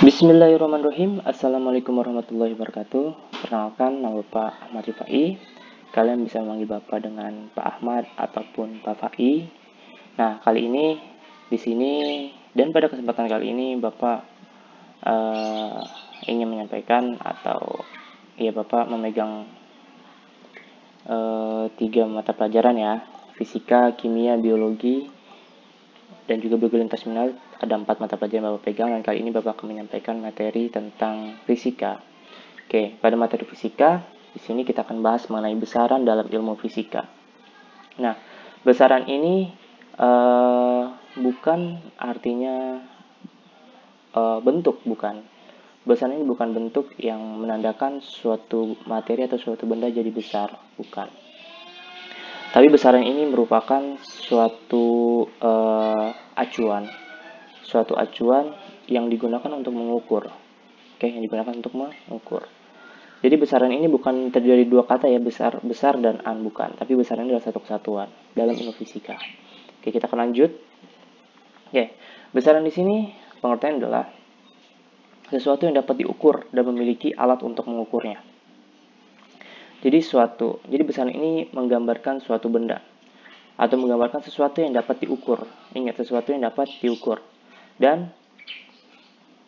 Bismillahirrahmanirrahim. Assalamualaikum warahmatullahi wabarakatuh. Perkenalkan, nama Bapak Ahmad Rifai. Kalian bisa memanggil Bapak dengan Pak Ahmad ataupun Pak Fai. Nah, kali ini di sini dan pada kesempatan kali ini Bapak ingin menyampaikan atau Bapak memegang 3 mata pelajaran ya, fisika, kimia, biologi, dan juga biologi lintas minat. Ada 4 mata pelajaran yang Bapak pegang, dan kali ini Bapak akan menyampaikan materi tentang fisika. Oke, pada materi fisika, di sini kita akan bahas mengenai besaran dalam ilmu fisika. Nah, besaran ini bukan artinya bentuk, bukan. Besaran ini bukan bentuk yang menandakan suatu materi atau suatu benda jadi besar, bukan. Tapi besaran ini merupakan suatu acuan yang digunakan untuk mengukur. Yang digunakan untuk mengukur. Jadi besaran ini bukan terdiri dari 2 kata ya, besar dan an, bukan. Tapi besaran ini adalah satu kesatuan dalam ilmu fisika. Kita akan lanjut. Besaran di sini pengertian adalah sesuatu yang dapat diukur dan memiliki alat untuk mengukurnya. Jadi besaran ini menggambarkan suatu benda atau menggambarkan sesuatu yang dapat diukur. Ingat, sesuatu yang dapat diukur dan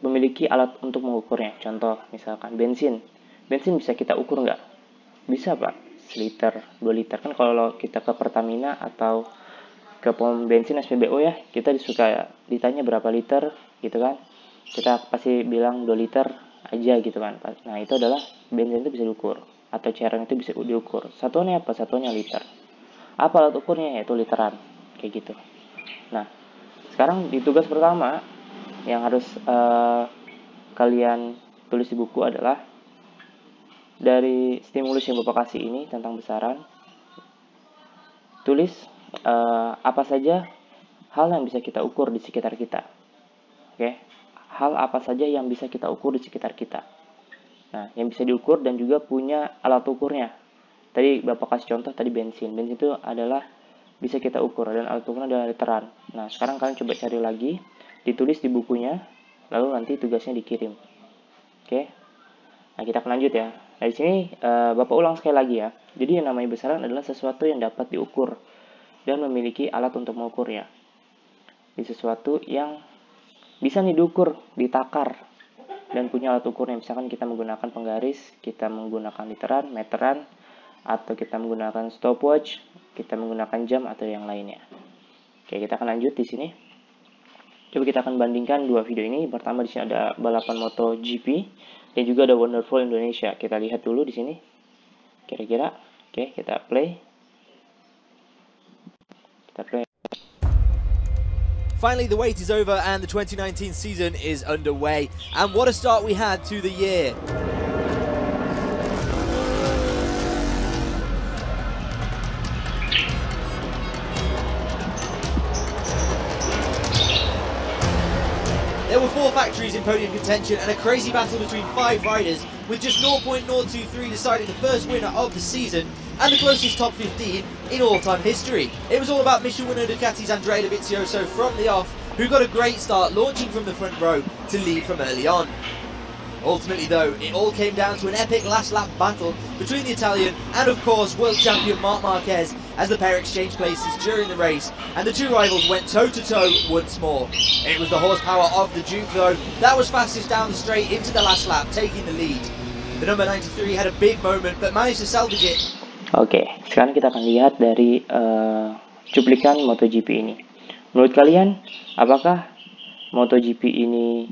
memiliki alat untuk mengukurnya. Contoh, misalkan bensin. Bensin bisa kita ukur nggak? Bisa, Pak. 1 liter, 2 liter. Kan kalau kita ke Pertamina atau ke pom bensin SPBU ya, kita suka ditanya berapa liter gitu kan. Kita pasti bilang 2 liter aja gitu kan. Nah, itu adalah bensin itu bisa diukur atau cairan itu bisa diukur. Satuannya apa? Satuannya liter. Apa alat ukurnya? Yaitu literan. Kayak gitu. Nah, sekarang di tugas pertama yang harus kalian tulis di buku adalah dari stimulus yang Bapak kasih ini tentang besaran. Tulis apa saja hal yang bisa kita ukur di sekitar kita. Hal apa saja yang bisa kita ukur di sekitar kita. Nah, yang bisa diukur dan juga punya alat ukurnya. Tadi Bapak kasih contoh tadi bensin. Bensin itu adalah bisa kita ukur dan alat ukurnya adalah literan. Nah, sekarang kalian coba cari lagi, ditulis di bukunya, lalu nanti tugasnya dikirim. Nah, kita akan lanjut ya. Nah, di sini Bapak ulang sekali lagi ya. Jadi yang namanya besaran adalah sesuatu yang dapat diukur dan memiliki alat untuk mengukurnya. Di sesuatu yang bisa diukur, ditakar, dan punya alat ukurnya. Misalkan kita menggunakan penggaris, kita menggunakan literan, meteran, atau kita menggunakan stopwatch, kita menggunakan jam atau yang lainnya. Kita akan lanjut di sini. Coba kita akan bandingkan 2 video ini. Pertama di sini ada balapan MotoGP dan juga ada Wonderful Indonesia. Kita lihat dulu di sini. Kira-kira, kita play. Finally, the wait is over and the 2019 season is underway. And what a start we had to the year. There were 4 factories in podium contention and a crazy battle between 5 riders, with just 0.023 deciding the first winner of the season and the closest top 15 in all-time history. It was all about Michelin winner Ducati's Andrea Dovizioso from the off, who got a great start launching from the front row to lead from early on. Ultimately though, it all came down to an epic last lap battle between the Italian and of course world champion Marc Marquez as the pair exchanged places during the race, and the 2 rivals went toe-to-toe once more. It was the horsepower of the Duke though that was fastest down the straight into the last lap, taking the lead. The number 93 had a big moment but managed to salvage it. Sekarang kita akan lihat dari cuplikan MotoGP ini. Menurut kalian, apakah MotoGP ini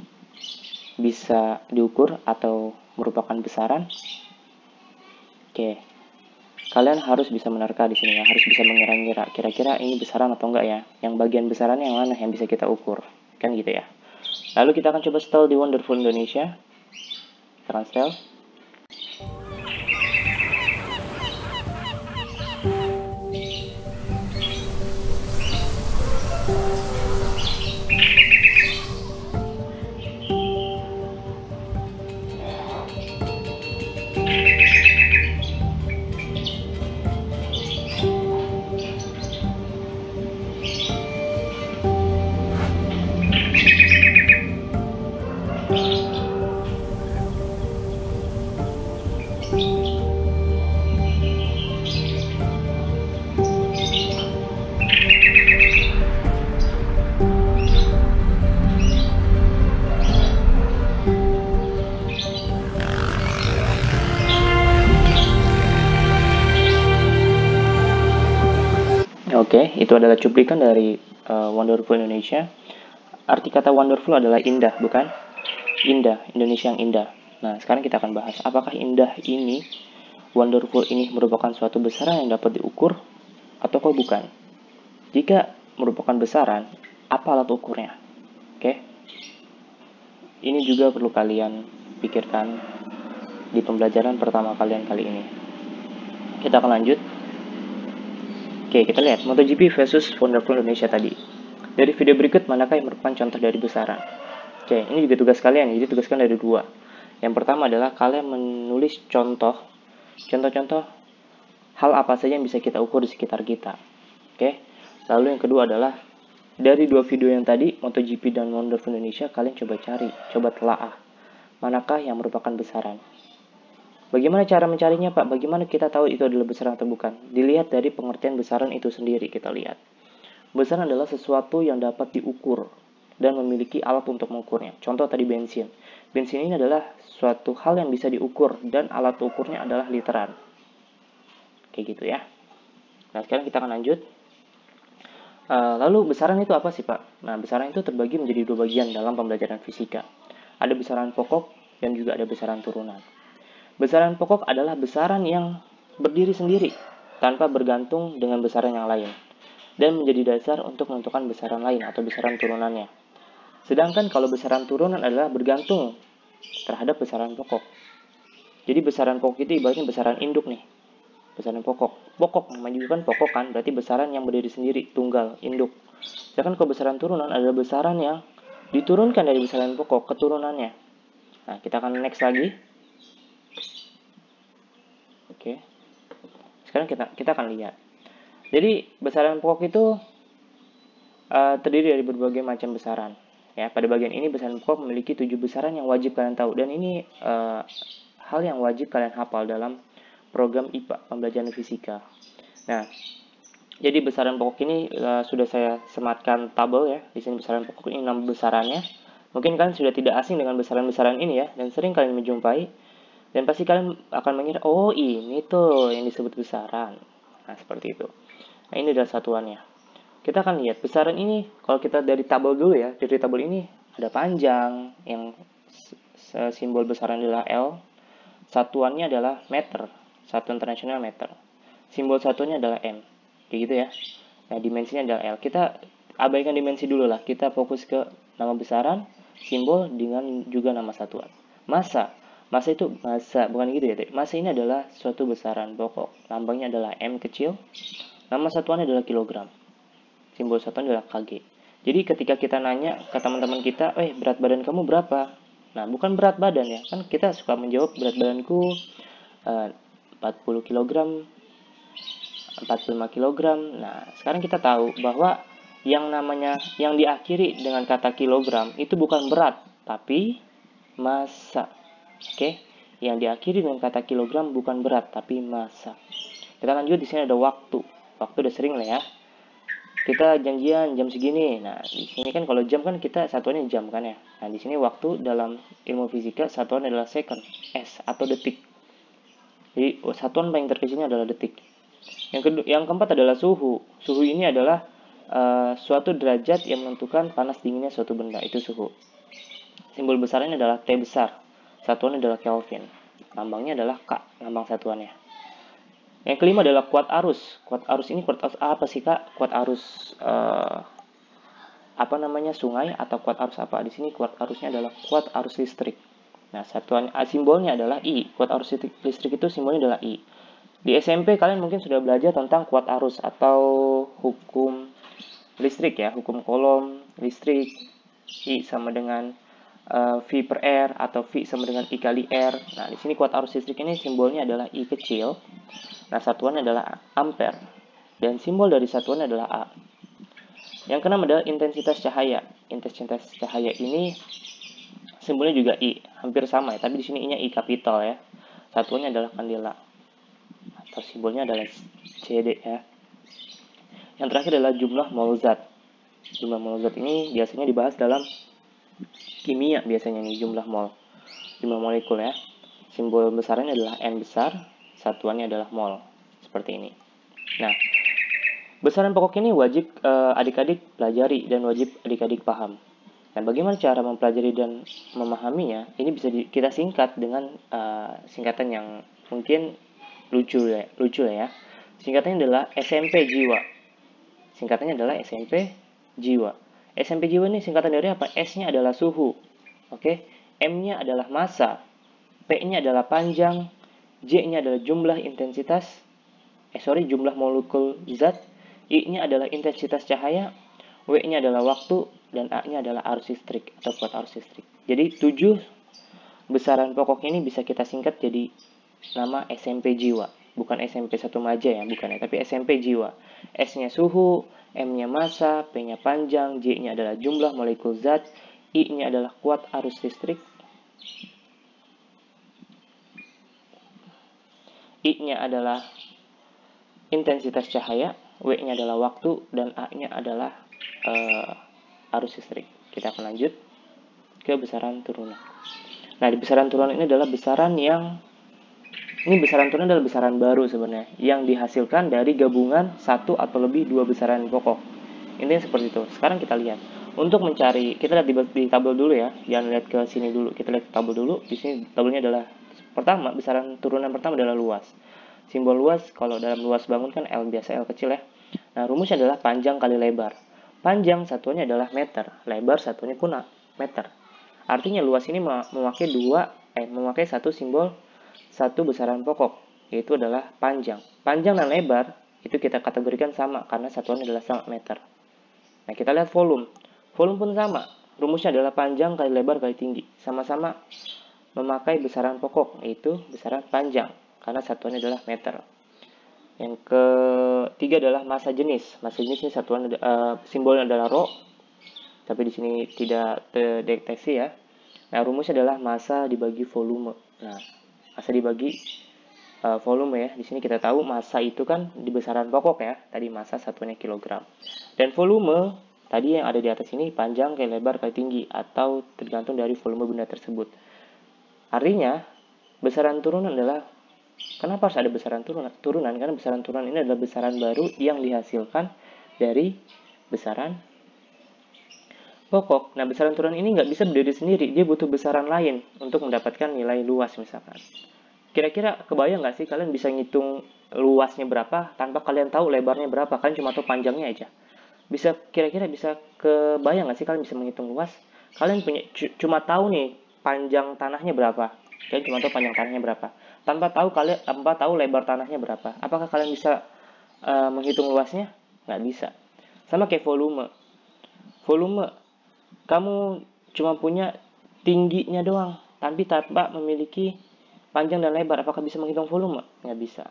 bisa diukur atau merupakan besaran? Kalian harus bisa menerka di sini ya, harus bisa mengira-ngira kira-kira ini besaran atau enggak ya. Yang bagian besarannya yang mana yang bisa kita ukur, kan gitu ya. Lalu kita akan coba setel di Wonderful Indonesia. Kita akan setel. Oke, itu adalah cuplikan dari Wonderful Indonesia. Arti kata wonderful adalah indah, bukan? Indah, Indonesia yang indah. Nah, sekarang kita akan bahas, apakah indah ini, wonderful ini merupakan suatu besaran yang dapat diukur, ataukah bukan? Jika merupakan besaran, apa alat ukurnya? Oke? Ini juga perlu kalian pikirkan di pembelajaran pertama kalian kali ini. Kita akan lanjut. Oke, kita lihat MotoGP versus Wonderful Indonesia tadi. Dari video berikut, manakah yang merupakan contoh dari besaran? Oke, ini juga tugas kalian, jadi tugaskan dari dua. Yang pertama adalah kalian menulis contoh-contoh hal apa saja yang bisa kita ukur di sekitar kita. Oke, lalu yang kedua adalah dari dua video yang tadi, MotoGP dan Wonderful Indonesia, kalian coba cari, coba telaah, manakah yang merupakan besaran. Bagaimana cara mencarinya, Pak? Bagaimana kita tahu itu adalah besaran atau bukan? Dilihat dari pengertian besaran itu sendiri, kita lihat. Besaran adalah sesuatu yang dapat diukur dan memiliki alat untuk mengukurnya. Contoh tadi bensin. Bensin ini adalah suatu hal yang bisa diukur dan alat ukurnya adalah literan. Kayak gitu ya. Nah, sekarang kita akan lanjut. Lalu besaran itu apa sih, Pak? Nah, besaran itu terbagi menjadi dua bagian dalam pembelajaran fisika. Ada besaran pokok dan juga ada besaran turunan. Besaran pokok adalah besaran yang berdiri sendiri tanpa bergantung dengan besaran yang lain dan menjadi dasar untuk menentukan besaran lain atau besaran turunannya. Sedangkan kalau besaran turunan adalah bergantung terhadap besaran pokok. Jadi besaran pokok itu ibaratnya besaran induk nih. Besaran pokok. Pokok namanya juga kan pokok kan, berarti besaran yang berdiri sendiri, tunggal, induk. Sedangkan kalau besaran turunan adalah besaran yang diturunkan dari besaran pokok ke turunannya. Nah, kita akan next lagi. Oke. Sekarang kita akan lihat. Jadi besaran pokok itu terdiri dari berbagai macam besaran. Ya, pada bagian ini besaran pokok memiliki 7 besaran yang wajib kalian tahu, dan ini hal yang wajib kalian hafal dalam program IPA, pembelajaran fisika. Nah, jadi besaran pokok ini sudah saya sematkan tabel ya. Di sini besaran pokok ini 6 besarannya. Mungkin kalian sudah tidak asing dengan besaran-besaran ini ya, dan sering kalian menjumpai. Dan pasti kalian akan mengira, oh ini tuh yang disebut besaran. Nah, seperti itu. Nah, ini adalah satuannya. Kita akan lihat besaran ini, kalau kita dari tabel dulu ya, dari tabel ini ada panjang, yang simbol besaran adalah L, satuannya adalah meter, satuan internasional meter. Simbol satunya adalah M, kayak gitu ya. Nah, dimensinya adalah L. Kita abaikan dimensi dulu lah, kita fokus ke nama besaran, simbol, dengan juga nama satuan. Massa itu massa, bukan gitu ya. Massa ini adalah suatu besaran pokok, lambangnya adalah M kecil, nama satuannya adalah kilogram, simbol satuan adalah kg. Jadi ketika kita nanya ke teman-teman kita, berat badan kamu berapa? Nah, bukan berat badan ya, kan kita suka menjawab berat badanku 40 kg, 45 kg. Nah, sekarang kita tahu bahwa yang diakhiri dengan kata kilogram itu bukan berat, tapi massa. Oke, yang diakhiri dengan kata kilogram bukan berat, tapi massa. Kita lanjut, di sini ada waktu. Waktu udah sering lah ya. Kita janjian jam segini. Nah, di sini kan kalau jam kan kita satuannya jam kan ya. Nah, di sini waktu dalam ilmu fisika satuan adalah second, S atau detik. Jadi satuan paling terkecilnya adalah detik. Yang keempat adalah suhu. Suhu ini adalah suatu derajat yang menentukan panas dinginnya suatu benda, itu suhu. Simbol besarnya adalah T besar. Satuannya adalah Kelvin. Lambangnya adalah K, lambang satuannya. Yang kelima adalah kuat arus. Kuat arus ini kuat arus apa sih, Kak? Kuat arus sungai atau kuat arus apa? Di sini kuat arusnya adalah kuat arus listrik. Nah, satuan simbolnya adalah I. Kuat arus listrik itu simbolnya adalah I. Di SMP kalian mungkin sudah belajar tentang kuat arus atau hukum listrik ya, hukum Coulomb listrik. I sama dengan V per R atau V sama dengan I kali R. Nah, di sini kuat arus listrik ini simbolnya adalah I kecil. Nah, satuannya adalah ampere. Dan simbol dari satuannya adalah A. Yang keenam adalah intensitas cahaya. Intensitas cahaya ini simbolnya juga I. Hampir sama ya, tapi di sini I-nya I kapital ya. Satuannya adalah kandela. Atau simbolnya adalah CD ya. Yang terakhir adalah jumlah mol zat. Jumlah mol zat ini biasanya dibahas dalam kimia, biasanya nih jumlah mol, jumlah molekul ya. Simbol besarnya adalah N besar, satuannya adalah mol, seperti ini. Nah, Besaran pokok ini wajib adik-adik pelajari dan wajib adik-adik paham. Nah, bagaimana cara mempelajari dan memahaminya? Ini bisa kita singkat dengan singkatan yang mungkin lucu ya. Singkatannya adalah SMP Jiwa. Singkatannya adalah SMP Jiwa. SMP Jiwa ini singkatan dari apa? S-nya adalah suhu. Oke. M-nya adalah massa. P-nya adalah panjang. J-nya adalah jumlah intensitas. Jumlah molekul zat. I-nya adalah intensitas cahaya. W-nya adalah waktu. Dan A-nya adalah arus listrik atau kuat arus listrik. Jadi 7 besaran pokok ini bisa kita singkat jadi nama SMP Jiwa. Bukan SMP 1 Maja ya, bukan ya, tapi SMP Jiwa. S-nya suhu, M-nya massa, P-nya panjang, J-nya adalah jumlah molekul zat, I-nya adalah kuat arus listrik, I-nya adalah intensitas cahaya, W-nya adalah waktu, dan A-nya adalah arus listrik. Kita akan lanjut ke besaran turunan. Nah, di besaran turunan ini adalah besaran turunan adalah besaran baru sebenarnya yang dihasilkan dari gabungan satu atau lebih dua besaran pokok. Intinya seperti itu. Sekarang kita lihat. Untuk mencari, kita lihat di tabel dulu ya. Jangan lihat ke sini dulu. Kita lihat tabel dulu. Di sini tabelnya adalah pertama, besaran turunan pertama adalah luas. Simbol luas kalau dalam luas bangun kan L, biasa L kecil ya. Nah, rumusnya adalah panjang kali lebar. Panjang satuannya adalah meter, lebar satuannya pun meter. Artinya luas ini memakai satu besaran pokok, yaitu adalah panjang. Panjang dan lebar itu kita kategorikan sama karena satuannya adalah meter. Nah, kita lihat volume. Volume pun sama. Rumusnya adalah panjang kali lebar kali tinggi. Sama-sama memakai besaran pokok, yaitu besaran panjang karena satuannya adalah meter. Yang ketiga adalah massa jenis. Massa jenis ini satuan simbolnya adalah rho. Tapi di sini tidak terdeteksi ya. Nah, rumusnya adalah massa dibagi volume. Nah, massa dibagi volume ya. Di sini kita tahu massa itu kan di besaran pokok ya. Tadi massa satuannya kilogram. Dan volume tadi yang ada di atas ini panjang kali lebar kali tinggi atau tergantung dari volume benda tersebut. Artinya besaran turunan adalah, kenapa harus ada besaran turunan? Karena besaran turunan ini adalah besaran baru yang dihasilkan dari besaran pokok. Nah, besaran turunan ini nggak bisa berdiri sendiri. Dia butuh besaran lain untuk mendapatkan nilai luas misalkan. Kira-kira kebayang nggak sih kalian bisa ngitung luasnya berapa tanpa kalian tahu lebarnya berapa? Kalian cuma tahu panjangnya aja. Kira-kira bisa kebayang nggak sih kalian bisa menghitung luas? Kalian cuma tahu nih panjang tanahnya berapa. Kalian cuma tahu panjang tanahnya berapa. Tanpa tahu lebar tanahnya berapa. Apakah kalian bisa menghitung luasnya? Nggak bisa. Sama kayak volume. Volume, kamu cuma punya tingginya doang, tapi tanpa memiliki panjang dan lebar. Apakah bisa menghitung volume? Nggak bisa.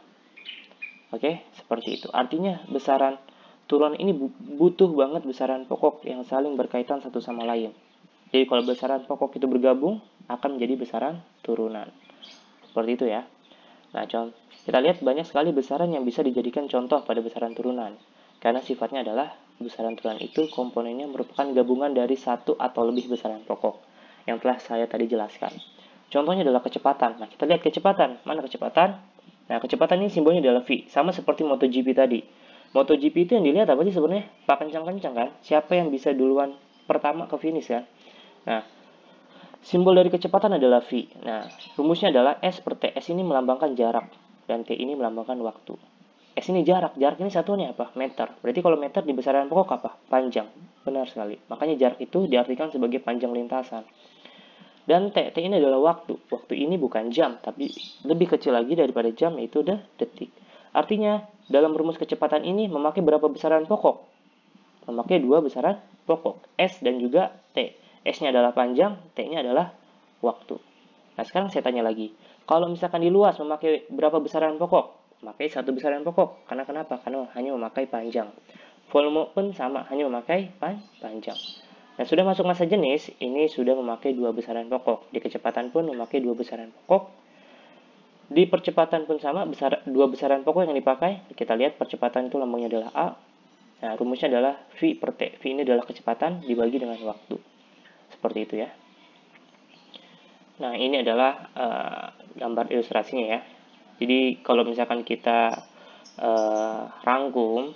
Oke, seperti itu. Artinya besaran turunan ini butuh banget besaran pokok yang saling berkaitan satu sama lain. Jadi kalau besaran pokok itu bergabung, akan menjadi besaran turunan. Seperti itu ya. Nah, kita lihat banyak sekali besaran yang bisa dijadikan contoh pada besaran turunan. Karena sifatnya adalah besaran turunan itu komponennya merupakan gabungan dari satu atau lebih besaran pokok yang telah saya tadi jelaskan. Contohnya adalah kecepatan. Nah, kita lihat kecepatan. Mana kecepatan? Nah, kecepatan ini simbolnya adalah V. Sama seperti MotoGP tadi. MotoGP itu yang dilihat apa sih sebenarnya? Pak kencang-kencang kan? Siapa yang bisa duluan pertama ke finish kan? Nah, simbol dari kecepatan adalah V. Nah, rumusnya adalah S per T. S ini melambangkan jarak dan T ini melambangkan waktu. S ini jarak ini satuannya apa? Meter. Berarti kalau meter di besaran pokok apa? Panjang. Benar sekali. Makanya jarak itu diartikan sebagai panjang lintasan. Dan T ini adalah waktu. Waktu ini bukan jam, tapi lebih kecil lagi daripada jam, yaitu detik. Artinya, dalam rumus kecepatan ini memakai berapa besaran pokok? Memakai dua besaran pokok, S dan juga T. S-nya adalah panjang, T-nya adalah waktu. Nah, sekarang saya tanya lagi. Kalau misalkan di luas memakai berapa besaran pokok? Memakai satu besaran pokok. Karena kenapa? Karena hanya memakai panjang. Volume pun sama, hanya memakai panjang. Nah, sudah masuk massa jenis, ini sudah memakai dua besaran pokok. Di kecepatan pun memakai dua besaran pokok. Di percepatan pun sama, dua besaran pokok yang dipakai. Kita lihat percepatan itu lambangnya adalah A. Nah, rumusnya adalah V per T. V ini adalah kecepatan dibagi dengan waktu. Seperti itu ya. Nah, ini adalah gambar ilustrasinya ya. Jadi kalau misalkan kita rangkum,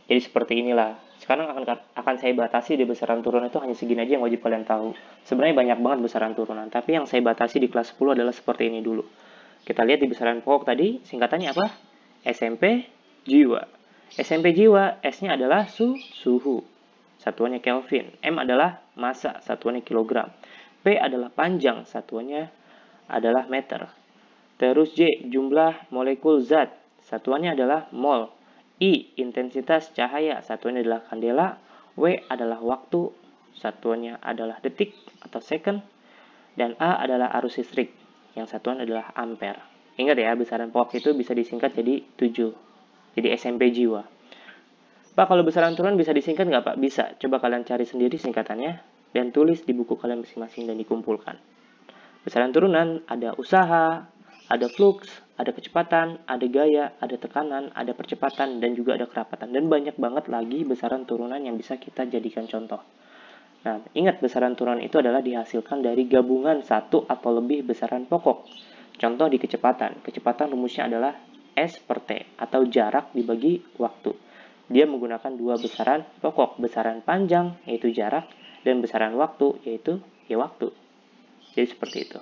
Jadi seperti inilah. Sekarang akan saya batasi di besaran turunan itu hanya segini aja yang wajib kalian tahu. Sebenarnya banyak banget besaran turunan, tapi yang saya batasi di kelas 10 adalah seperti ini dulu. Kita lihat di besaran pokok tadi, singkatannya apa? SMP jiwa. SMP jiwa, S-nya adalah suhu, satuannya Kelvin. M adalah massa, satuannya kilogram. P adalah panjang, satuannya adalah meter. Terus J, jumlah molekul zat, satuannya adalah mol. I, intensitas cahaya, satuannya adalah kandela. W adalah waktu, satuannya adalah detik atau second. Dan A adalah arus listrik, yang satuan adalah ampere. Ingat ya, besaran pokok itu bisa disingkat jadi 7. Jadi SMP jiwa. Pak, kalau besaran turunan bisa disingkat nggak Pak? Bisa. Coba kalian cari sendiri singkatannya dan tulis di buku kalian masing-masing dan dikumpulkan. Besaran turunan ada usaha, ada flux, ada kecepatan, ada gaya, ada tekanan, ada percepatan, dan juga ada kerapatan. Dan banyak banget lagi besaran turunan yang bisa kita jadikan contoh. Nah, ingat besaran turunan itu adalah dihasilkan dari gabungan satu atau lebih besaran pokok. Contoh di kecepatan. Kecepatan rumusnya adalah S per T atau jarak dibagi waktu. Dia menggunakan dua besaran pokok, besaran panjang yaitu jarak dan besaran waktu yaitu waktu. Jadi seperti itu.